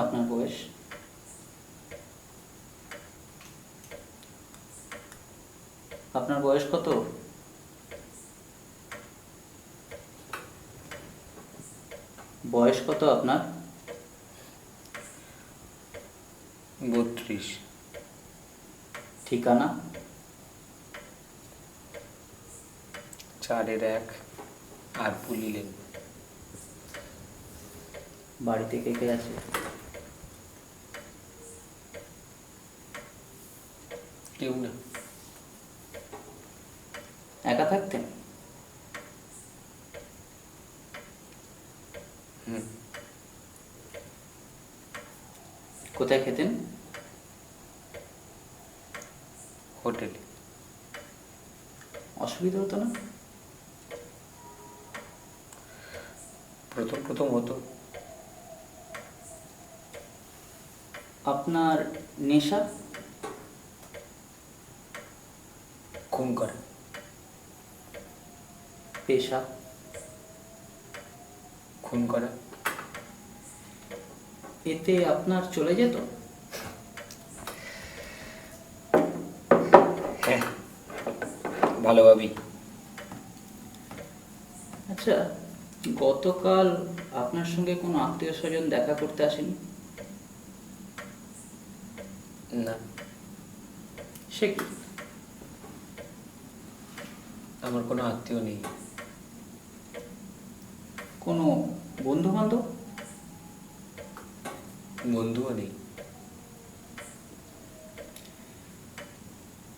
আপনার বয়স? আপনার বয়স কত? বয়স কত আপনার? 32। ঠিকানা? 4-1 আর পুলি লেন। বাড়িতে কে কে আছে? কেউ না। একা থাকতেন? হুম। কোথায় খেতেন? হোটেলে। অসুবিধা হতো না? প্রথম প্রথম হতো। আপনার নেশা? খুন করা। পেশা? খুন করা। এতে আপনার চলে যেত? হ্যাঁ, ভালোভাবেই। আচ্ছা, গতকাল আপনার সঙ্গে কোনো আত্মীয় স্বজন দেখা করতে আসেনি? না, সে কি? আমার কোনো আত্মীয় নেই। কোনো বন্ধু বান্ধব? বন্ধুও নেই।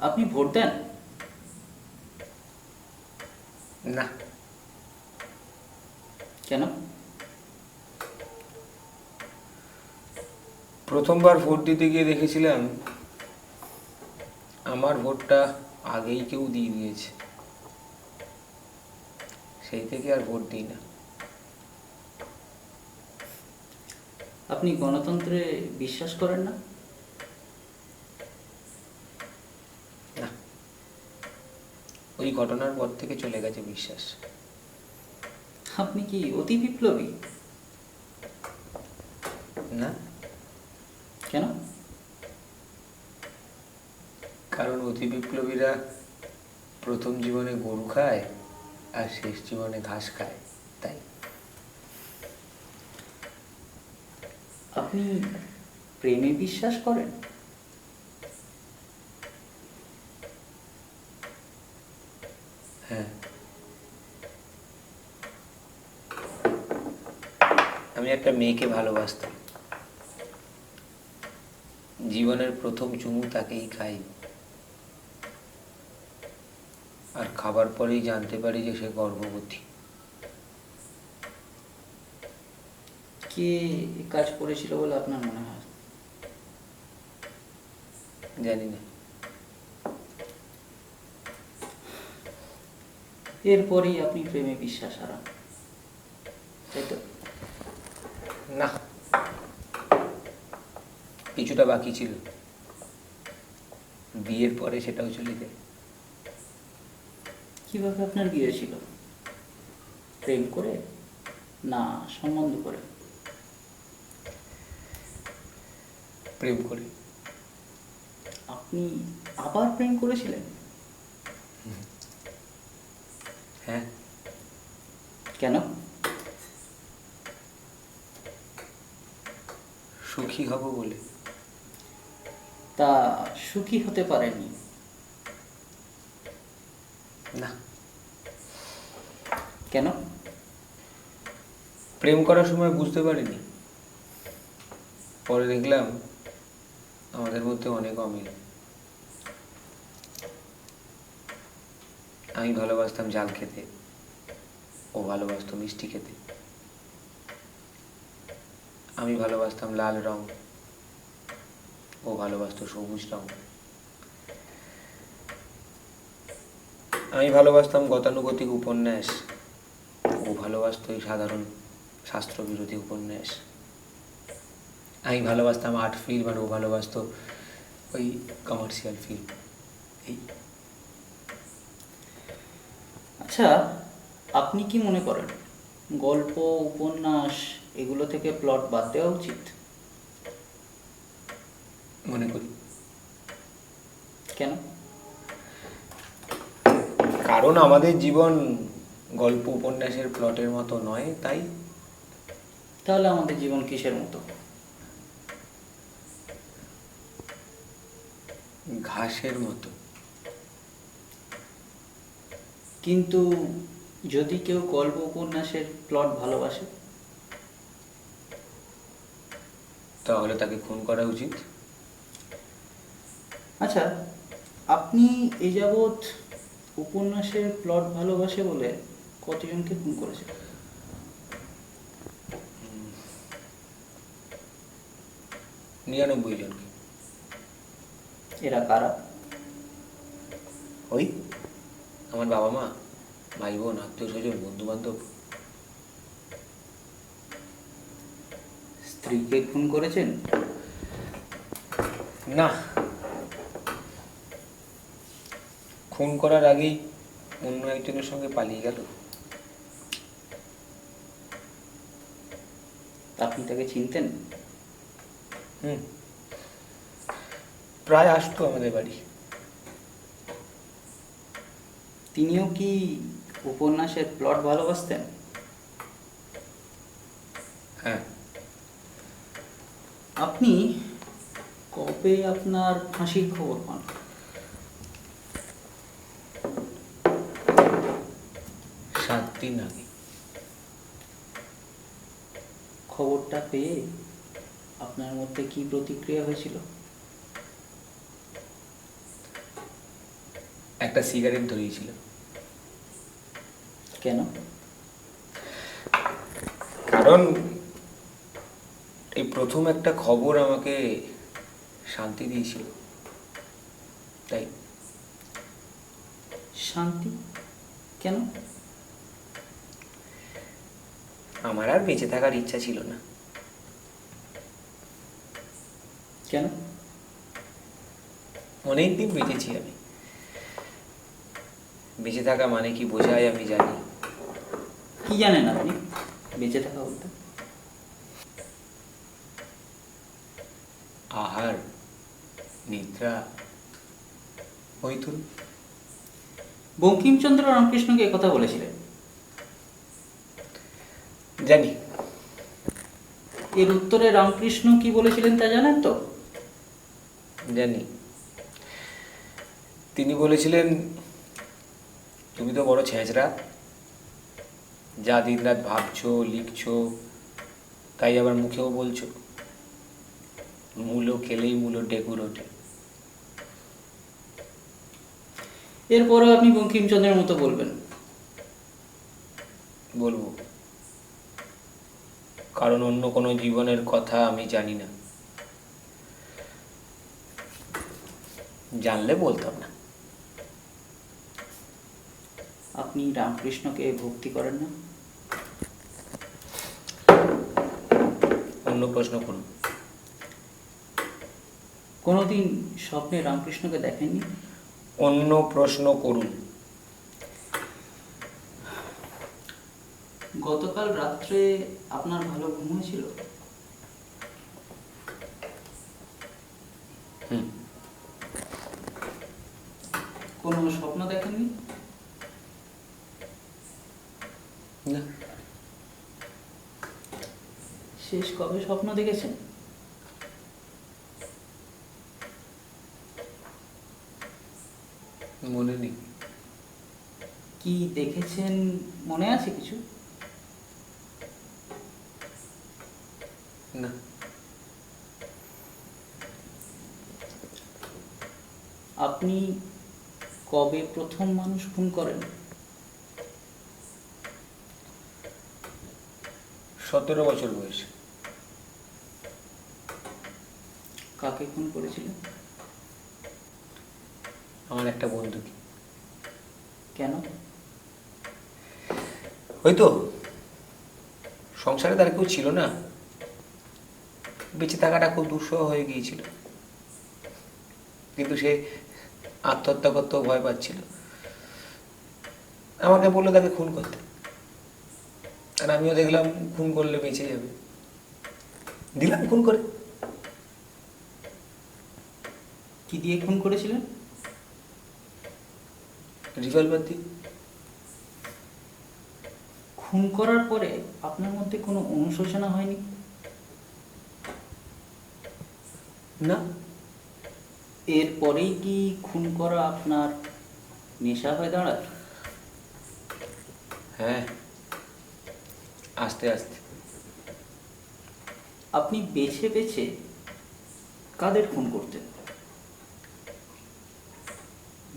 আপনি ভোট দেন? না। কেন? প্রথমবার ভোট দিতে গিয়ে দেখেছিলাম আমার ভোটটা আগেই কেউ দিয়ে দিয়েছে। সেই থেকে আর ভোট দিই না। আপনি গণতন্ত্রে বিশ্বাস করেন না? না, ওই ঘটনার পর থেকে চলে গেছে বিশ্বাস। আপনি কি অতি বিপ্লবী? না, কেন? কারণ অতি বিপ্লবীরা প্রথম জীবনে গরু খায় আর শেষ জীবনে ঘাস খায়, তাই। আপনি প্রেমে বিশ্বাস করেন? হ্যাঁ, আমি একটা মেয়েকে ভালোবাসতাম। জীবনের প্রথম চুমু তাকেই খাই, আর খাবার পরেই জানতে পারি যে সে গর্ভবতী। কে কাজ করেছিল বলে আপনার মনে হয়? জানি না। এরপরেই আপনি প্রেমে বিশ্বাস হারান, তাই তো? না, কিছুটা বাকি ছিল। বিয়ের পরে সেটাও চলে যায়। কিভাবে আপনার বিয়ে ছিল? প্রেম করে না সম্বন্ধ করে? প্রেম করে। আপনি আবার প্রেম করেছিলেন? হ্যাঁ। কেন? সুখী হব বলে। তা সুখী হতে পারেননি? না। কেন? প্রেম করার সময় বুঝতে পারিনি, পরে দেখলাম আমাদের মধ্যে অনেক অমিল। আমি ভালোবাসতাম ঝাল খেতে, ও ভালোবাসতো মিষ্টি খেতে। আমি ভালোবাসতাম লাল রং, ও ভালোবাসতো সবুজ রং। আমি ভালোবাসতাম গতানুগতিক উপন্যাস, ও ভালোবাসতো এই সাধারণ শাস্ত্রবিরোধী উপন্যাস। আমি ভালোবাসতাম আর্ট ফিল্ম, আর ও ভালোবাসতো ওই কমার্শিয়াল ফিল্ম। এই। আচ্ছা, আপনি কি মনে করেন গল্প উপন্যাস এগুলো থেকে প্লট বাদ দেওয়া উচিত? মনে করি। কেন? কারণ আমাদের জীবন গল্প উপন্যাসের প্লটের মতো নয়, তাই। তাহলে আমাদের জীবন কিসের মতো? ঘাসের মতো। কিন্তু যদি কেউ গল্প উপন্যাসের প্লট ভালোবাসে, তাহলে তাকে খুন করা উচিত। আচ্ছা, আপনি এ যাবৎ উপন্যাসের প্লট ভালোবাসে বলে কতজনকে খুন করেছেন? 99 জনকে। এরা কারা? ওই আমার বাবা মা, ভাই বোন, আত্মীয় স্বজন, বন্ধু বান্ধব। স্ত্রীকে খুন করেছেন? না, খুন করার আগেই অন্য একজনের সঙ্গে পালিয়ে গেল। আপনি তাকে চিনতেন? প্রায় আসতো আমাদের বাড়ি। তিনিও কি উপন্যাসের প্লট ভালোবাসতেন? হ্যাঁ। আপনি কবে আপনার ফাঁসির খবর পান? 7 দিন আগে। খবরটা পেয়ে আপনার মধ্যে কি প্রতিক্রিয়া হয়েছিল? একটা সিগারেট ধরিয়েছিল। কেন? কারণ এই প্রথম একটা খবর আমাকে শান্তি দিয়েছিল, তাই। শান্তি? কেন? আমার আর বেঁচে থাকার ইচ্ছা ছিল না। কেন? অনেকদিন বেঁচেছি আমি। বেঁচে থাকা মানে কি বোঝায় আমি জানি। কি জানেন আপনি বেঁচে থাকা বলতে? আহার, নিদ্রা, মৈথুন। বঙ্কিমচন্দ্র রামকৃষ্ণকে একথা বলেছিলেন। জানি। এর উত্তরে রামকৃষ্ণ কি বলেছিলেন তা জানেন তো? জানি। তিনি বলেছিলেন, তুমি তো বড় ছেঁচড়া, যা দিনরাত ভাবছো, লিখছো, তাই আবার মুখেও বলছো। মূলো খেলেই মূলো ডেকুর ওঠে। এরপরেও আপনি বঙ্কিমচন্দ্রের মতো বলবেন? বলবো, কারণ অন্য কোনো জীবনের কথা আমি জানি না। জানলে বলতাম না। আপনি রামকৃষ্ণকে ভক্তি করেন না? অন্য প্রশ্ন করুন। কোনোদিন স্বপ্নে রামকৃষ্ণকে দেখেননি? অন্য প্রশ্ন করুন। গতকাল রাত্রে আপনার ভালো ঘুম হয়েছিল? কোনো স্বপ্ন দেখেননি? না। শেষ কবে স্বপ্ন দেখেছেন? মনে নেই। কি দেখেছেন মনে আছে কিছু? না। আপনি কবে প্রথম মানুষ খুন করেন? 17 বছর বয়সে। কাকে খুন করেছিলেন? আমার একটা বন্ধুকে। কেন? হয়তো সংসারে তার কেউ ছিল না, বেঁচে থাকাটা খুব দুঃসহ হয়ে গিয়েছিল, কিন্তু সে আত্মহত্যা করতেও ভয় পাচ্ছিল। আমাকে বললো তাকে খুন করতে, আর আমিও দেখলাম খুন করলে বেঁচে যাবে, দিলাম খুন করে। কি দিয়ে খুন করেছিলেন? রিভলভার দিয়ে। খুন করার পরে আপনার মধ্যে কোনো অনুশোচনা হয়নি? না। এরপরেই কি খুন করা আপনার নেশা হয়ে দাঁড়ায়? হ্যাঁ, আস্তে আস্তে। আপনি বেছে বেছে কাদের খুন করতেন?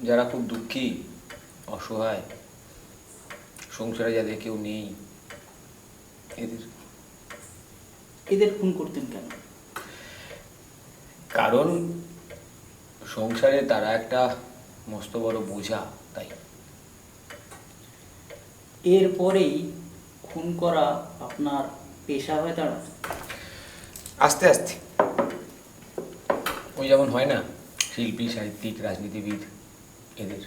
যারা খুব দুঃখী, অসহায়, সংসারে যাদের কেউ নেই, এদের। এদের খুন করতেন কেন? কারণ সংসারে তারা একটা মস্ত বড় বোঝা, তাই। এরপরেই খুন করা আপনার পেশা হয়ে দাঁড়ায়? আস্তে আস্তে। ওই যেমন হয় না, শিল্পী, সাহিত্যিক, রাজনীতিবিদ, এদের।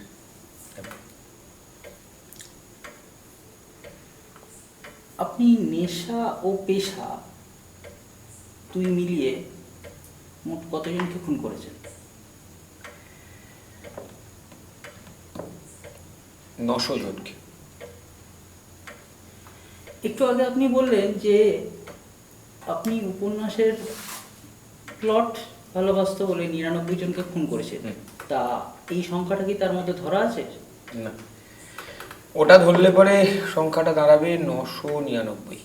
আপনি নেশা ও পেশা দুই মিলিয়ে মোট কতজনকে খুন করেছেন? 900 জনকে। একটু আগে আপনি বললেন যে আপনি উপন্যাসের প্লট ভালোবাসত বলে 99 জনকে খুন করেছেন। তা এই সংখ্যাটা কি তার মধ্যে ধরা আছে? না, ওটা ধরলে পরে সংখ্যাটা দাঁড়াবে 999।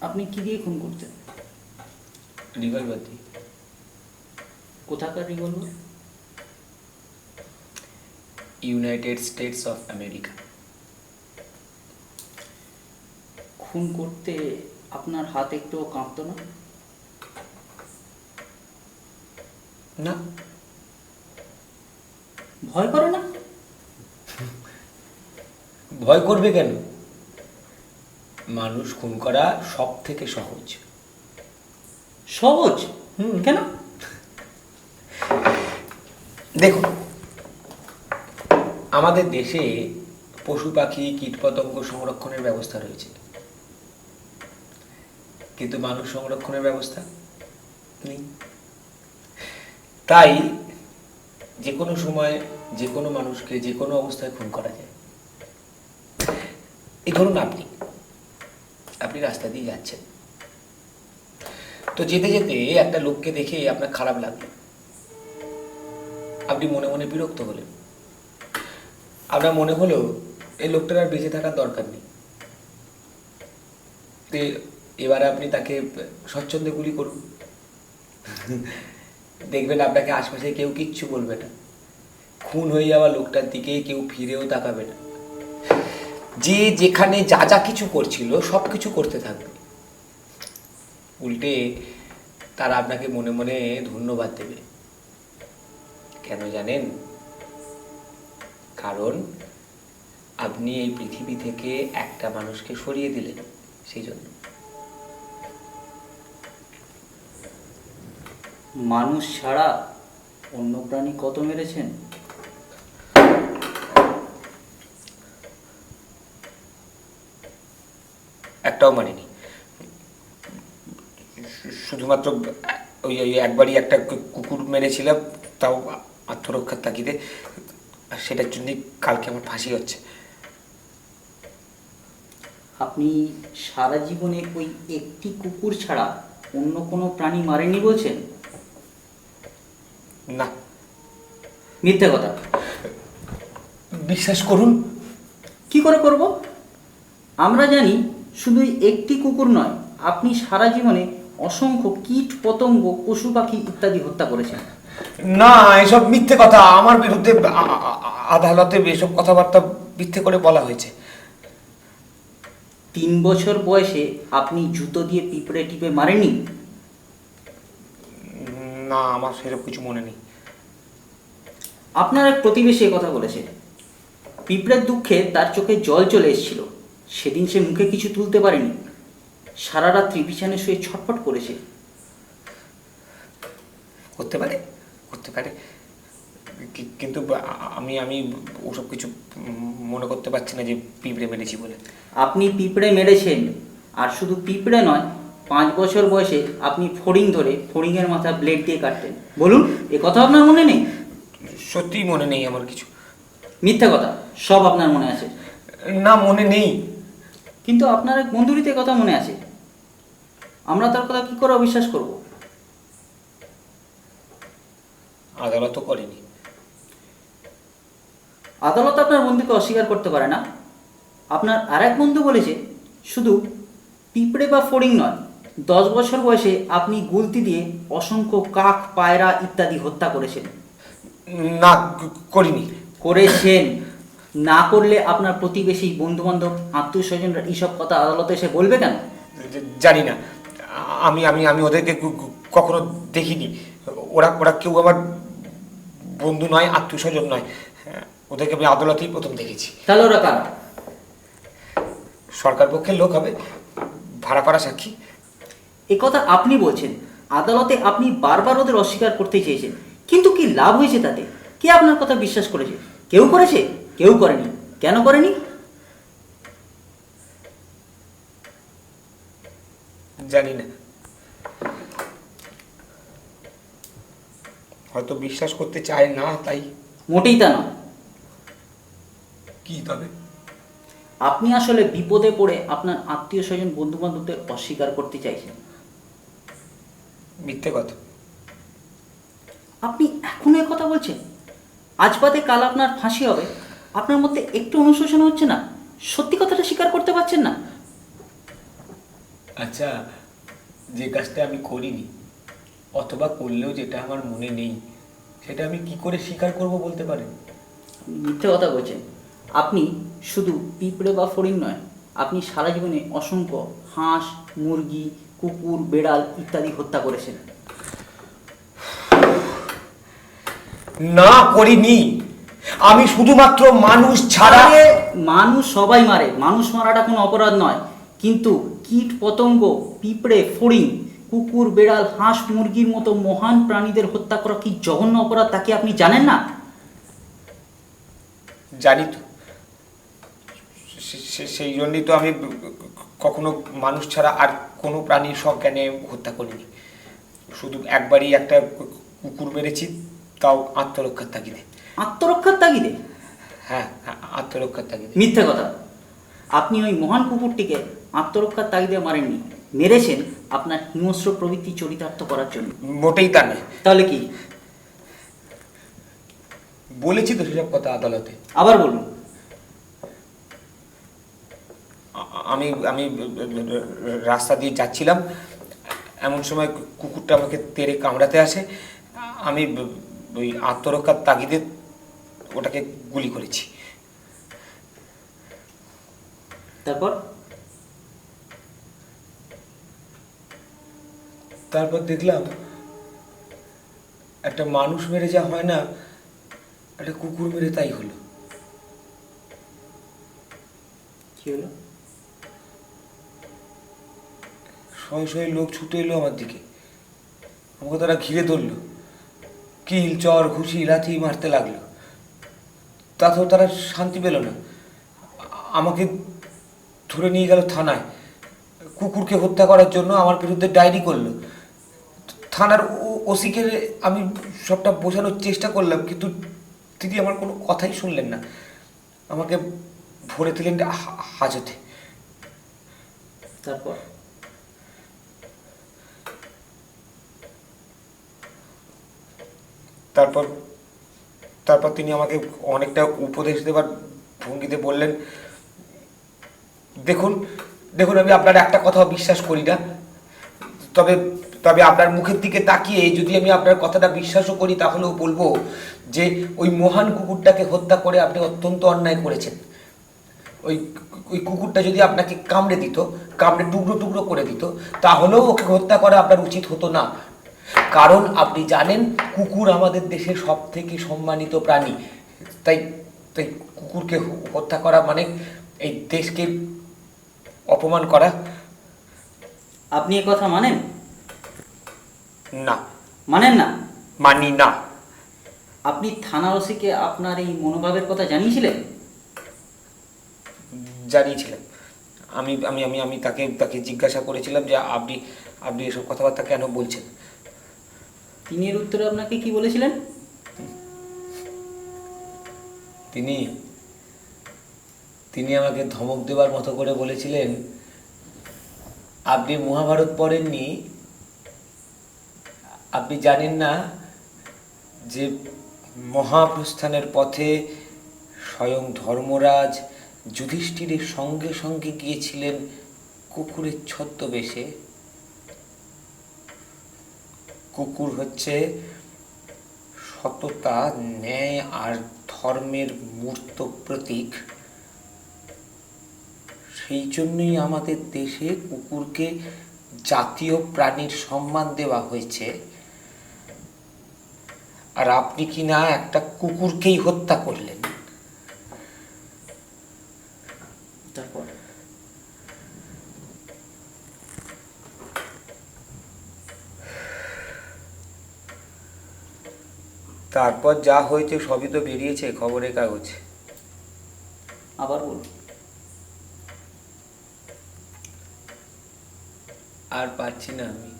আপনি কি দিয়ে খুন করতেন? রিভলভার দিয়ে। কোথাকার revolver? United states of America. খুন করতে আপনার হাত একটুও কাঁপতো না? না। ভয় করে না? ভয় করবে কেন? মানুষ খুন করা সব থেকে সহজ। সহজ? কেন? দেখুন, আমাদের দেশে পশু পাখি, কীটপতঙ্গ সংরক্ষণের ব্যবস্থা রয়েছে, কিন্তু মানুষ সংরক্ষণের ব্যবস্থা নেই। তাই যে কোনো সময় যে কোনো মানুষকে যে কোনো অবস্থায় খুন করা যায়। এই ধরুন আপনি রাস্তা দিয়ে যাচ্ছেন, তো যেতে যেতে একটা লোককে দেখে আপনার খারাপ লাগলো, আপনি মনে মনে বিরক্ত হলেন। আপনার মনে হলো এই লোকটার আর বেঁচে থাকার দরকার নেই। তো এবারে আপনি তাকে স্বচ্ছন্দে গুলি করুন, দেখবেন আপনাকে আশপাশে কেউ কিচ্ছু বলবে না। খুন হয়ে যাওয়া লোকটার দিকে কেউ ফিরেও তাকাবে না। যে যেখানে যা যা কিছু করছিল সব কিছু করতে থাকবে। উল্টে তারা আপনাকে মনে মনে ধন্যবাদ দেবে। কেন জানেন? কারণ আপনি এই পৃথিবী থেকে একটা মানুষকে সরিয়ে দিলেন, সেই জন্য। মানুষ ছাড়া অন্য প্রাণী কত মেরেছেন? একটাও মানেনি। শুধুমাত্র ওই ওই একবারই একটা কুকুর মেরেছিলাম, তাও আত্মরক্ষার তাগিদে। আর সেটার জন্যই কালকে আমার ফাঁসি হচ্ছে। আপনি সারা জীবনে ওই একটি কুকুর ছাড়া অন্য কোনো প্রাণী মারেননি বলছেন? না। মিথ্যে কথা। বিশ্বাস করুন। কি করে করব? আমরা জানি শুধু একটি কুকুর নয়, আপনি সারা জীবনে অসংখ্য কীট পতঙ্গ, পশু পাখি ইত্যাদি হত্যা করেছেন। না, এসব মিথ্যে কথা। আমার বিরুদ্ধে আদালতে এসব কথাবার্তা মিথ্যে করে বলা হয়েছে। 3 বছর বয়সে আপনি জুতো দিয়ে পিঁপড়ে টিপে মারেননি? না, আমার সেসব কিছু মনে নেই। আপনার এক প্রতিবেশী কথা বলেছে, পিঁপড়ের দুঃখে তার চোখে জল চলে এসেছিল। সেদিন সে মুখে কিছু তুলতে পারেনি, সারা রাত্রি বিছানায় শুয়ে ছটফট করেছে। করতে পারে, কিন্তু আমি ওসব কিছু মনে করতে পারছি না যে পিঁপড়ে মেরেছি বলে। আপনি পিঁপড়ে মেরেছেন, আর শুধু পিঁপড়ে নয়, 5 বছর বয়সে আপনি ফড়িং ধরে ফড়িংয়ের মাথা ব্লেড দিয়ে কাটতেন, বলুন এ কথা আপনার মনে নেই? সত্যিই মনে নেই আমার কিছু। মিথ্যা কথা, সব আপনার মনে আছে। না, মনে নেই। কিন্তু আপনার এক বন্ধুরই তো এ কথা মনে আছে, আমরা তার কথা কি করে অবিশ্বাস করব? আদালত করেনি। আদালত আপনার বন্ধুকে অস্বীকার করতে পারে না। আপনার আর এক বন্ধু বলেছে শুধু পিঁপড়ে বা ফড়িং নয়, 10 বছর বয়সে আপনি গুলতি দিয়ে অসংখ্য কাক, পায়রা ইত্যাদি হত্যা করেছেন। না, করিনি। করেছেন। না করলে আপনার প্রতিবেশী, বন্ধুবান্ধব, আত্মীয় স্বজনরা এইসব কথা আদালতে এসে বলবে কেন? জানি না, আমি আমি আমি ওদেরকে কখনো দেখিনি। ওরা ওরা কেউ আমার বন্ধু নয়, আত্মীয় স্বজন নয়। ওদেরকে আমি আদালতেই প্রথম দেখেছি। তাহলে ওরা কারা? সরকার পক্ষের লোক হবে, ভাড়া করা সাক্ষী। এ কথা আপনি বলছেন, আদালতে আপনি বারবার ওদের অস্বীকার করতে চেয়েছেন, কিন্তু কি লাভ হয়েছে তাতে? কে আপনার কথা বিশ্বাস করেছে? কেউ করেছে, কেউ করেনি। কেন করেনি? জানি না, হয়তো বিশ্বাস করতে চায় না, তাই। মোটেই তা নয়। কি তবে? আপনি আসলে বিপদে পড়ে আপনার আত্মীয় স্বজন, বন্ধু বান্ধবদের অস্বীকার করতে চাইছেন। মিথ্যে কথা। আপনি এখনো এ কথা বলছেন? আজ বাদে কাল আপনার ফাঁসি হবে, আপনার মধ্যে একটু অনুশোচনা হচ্ছে না? সত্যি কথাটা স্বীকার করতে পারছেন না? আচ্ছা, যে কাজটা আমি করিনি, অথবা করলেও যেটা আমার মনে নেই, সেটা আমি কি করে স্বীকার করব বলতে পারেন? আপনি মিথ্যে কথা বলছেন। আপনি শুধু পিঁপড়ে বা ফড়িং নয়, আপনি সারা জীবনে অসংখ্য হাঁস, মুরগি, কুকুর, বেড়াল ইত্যাদি হত্যা করেছেন। না, করিনি। আমি শুধুমাত্র মানুষ ছাড়া। আরে, মানুষ সবাই মারে, মানুষ মারাটা কোনো অপরাধ নয়, কিন্তু কীট পতঙ্গ, পিঁপড়ে, ফড়িং, কুকুর, বেড়াল, হাঁস, মুরগির মতো মহান প্রাণীদের হত্যা করা কি জঘন্য অপরাধ, তা কি আপনি জানেন না? জানি তো, সেই জন্যই তো আমি কখনো মানুষ ছাড়া আর কোনো প্রাণীর সজ্ঞানে হত্যা করিনি। শুধু একবারই একটা কুকুর মেরেছি, তাও আত্মরক্ষার তাগিদে। আত্মরক্ষার তাগিদে? হ্যাঁ, আত্মরক্ষার তাগিদে। মিথ্যে কথা। আপনি ওই মহান কুকুরটিকে আত্মরক্ষার তাগিদে মারেননি, মেরেছেন আপনার হিংস্র প্রবৃত্তি চরিতার্থ করার জন্য। মোটেই তা নয়। তাহলে কি? বলেছি তো সেসব কথা আদালতে। আবার বলুন। আমি আমি রাস্তা দিয়ে যাচ্ছিলাম, এমন সময় কুকুরটা আমাকে তেড়ে কামড়াতে আসে। আমি ওই আত্মরক্ষার তাগিদে ওটাকে গুলি করেছি। তারপর? তারপর দেখলাম একটা মানুষ মেরে যা হয় না, একটা কুকুর মেরে তাই হলো। কি হলো? শয়ে শয়ে লোক ছুটে এলো আমার দিকে, আমাকে তারা ঘিরে ধরলো, কিল, চর, ঘুষি, লাথি মারতে লাগলো। তাতেও তারা শান্তি পেল না, আমাকে ধরে নিয়ে গেল থানায়। কুকুরকে হত্যা করার জন্য আমার বিরুদ্ধে ডায়েরি করলো। থানার ওসিকে আমি সবটা বোঝানোর চেষ্টা করলাম, কিন্তু তিনি আমার কোনো কথাই শুনলেন না। আমাকে ভরে দিলেন হাজতে। তারপর? তারপর তারপর তিনি আমাকে অনেকটা উপদেশ দেবার ভঙ্গিতে বললেন, দেখুন দেখুন আমি আপনার একটা কথাও বিশ্বাস করি না, তবে তবে আপনার মুখের দিকে তাকিয়ে যদি আমি আপনার কথাটা বিশ্বাসও করি, তাহলেও বলবো যে ওই মহান কুকুরটাকে হত্যা করে আপনি অত্যন্ত অন্যায় করেছেন। ওই ওই কুকুরটা যদি আপনাকে কামড়ে দিত, কামড়ে টুকরো টুকরো করে দিত, তাহলেও ওকে হত্যা করা আপনার উচিত হতো না। কারণ আপনি জানেন কুকুর আমাদের দেশের সব থেকে সম্মানিত প্রাণী। তাই তাই কুকুরকে হত্যা করা মানে এই দেশকে অপমান করা। আপনি এ কথা মানেন? না। মানেন না? মানি না। আপনি থানা ওসিকে আপনার এই মনোভাবের কথা জানিয়েছিলেন? জানিয়েছিলাম। আমি আমি আমি আমি তাকে তাকে জিজ্ঞাসা করেছিলাম যে আপনি আপনি এসব কথাবার্তা কেন বলছেন। তিনি এর উত্তরে আপনাকে কি বলেছিলেন? তিনি তিনি আমাকে ধমক দেওয়ার মতো করে বলেছিলেন, আপনি মহাভারত পড়েননি, আপনি জানেন না যে মহাপ্রস্থানের পথে স্বয়ং ধর্মরাজ যুধিষ্ঠিরের সঙ্গে সঙ্গে গিয়েছিলেন কুকুরের ছদ্মবেশে। কুকুর হচ্ছে সততা, ন্যায় আর ধর্মের মূর্ত প্রতীক। সেই জন্যই আমাদের দেশে কুকুরকে জাতীয় প্রাণীর সম্মান দেওয়া হয়েছে। আর আপনি কি না একটা কুকুরকেই হত্যা করলেন। তারপর তারপর যা হয়েছে সবই তো বেরিয়েছে খবরের কাগজে। আবার বলুন। আর পারছি না, আমি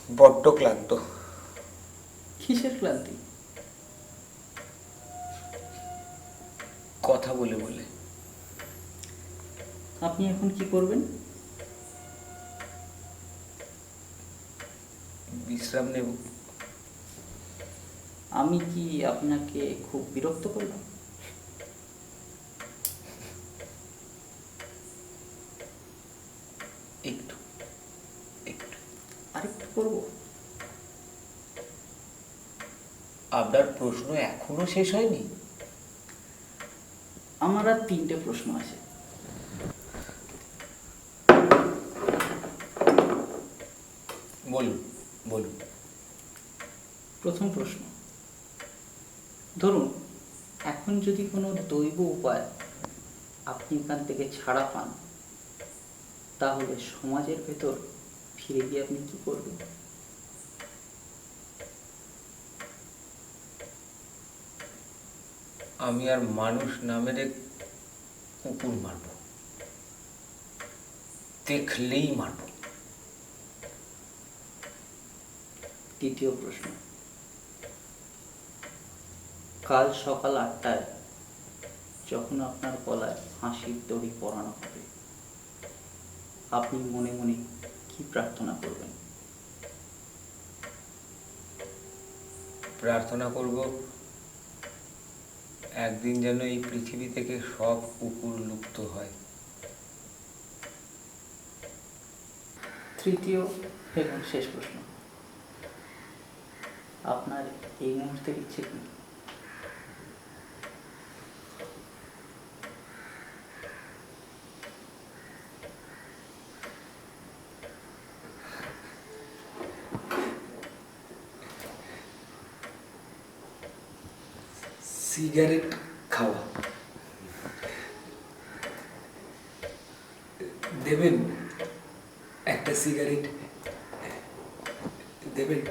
বড্ড ক্লান্ত। কিসের ক্লান্তি? কথা বলে বলে। আপনি এখন কি করবেন? বিশ্রাম নেব। আমি কি আপনাকে খুব বিরক্ত করলাম? একটু একটু আরেকটু করবো? আপনার প্রশ্ন এখনো শেষ হয়নি? আমার আর 3টে প্রশ্ন আছে। বলুন বলুন। প্রথম প্রশ্ন, ধরুন এখন যদি কোনো দৈব উপায় আপনি এখান থেকে ছাড়া পান, তাহলে সমাজের ভেতর ফিরে গিয়ে আপনি কি করবেন? আমি আর মানুষ না মেরে কুকুর মারব, দেখলেই মারব। দ্বিতীয় প্রশ্ন, কাল সকাল 8টায় যখন আপনার গলায় ফাঁসির দড়ি পরানো হবে, আপনি মনে মনে কি প্রার্থনা করবেন? প্রার্থনা করব একদিন যেন এই পৃথিবী থেকে সব কুকুর লুপ্ত হয়। তৃতীয় এবং শেষ প্রশ্ন, আপনার এই মুহূর্তের ইচ্ছে কি? সিগারেট খাওয়া। দেবেন একটা সিগারেট? দেবেন?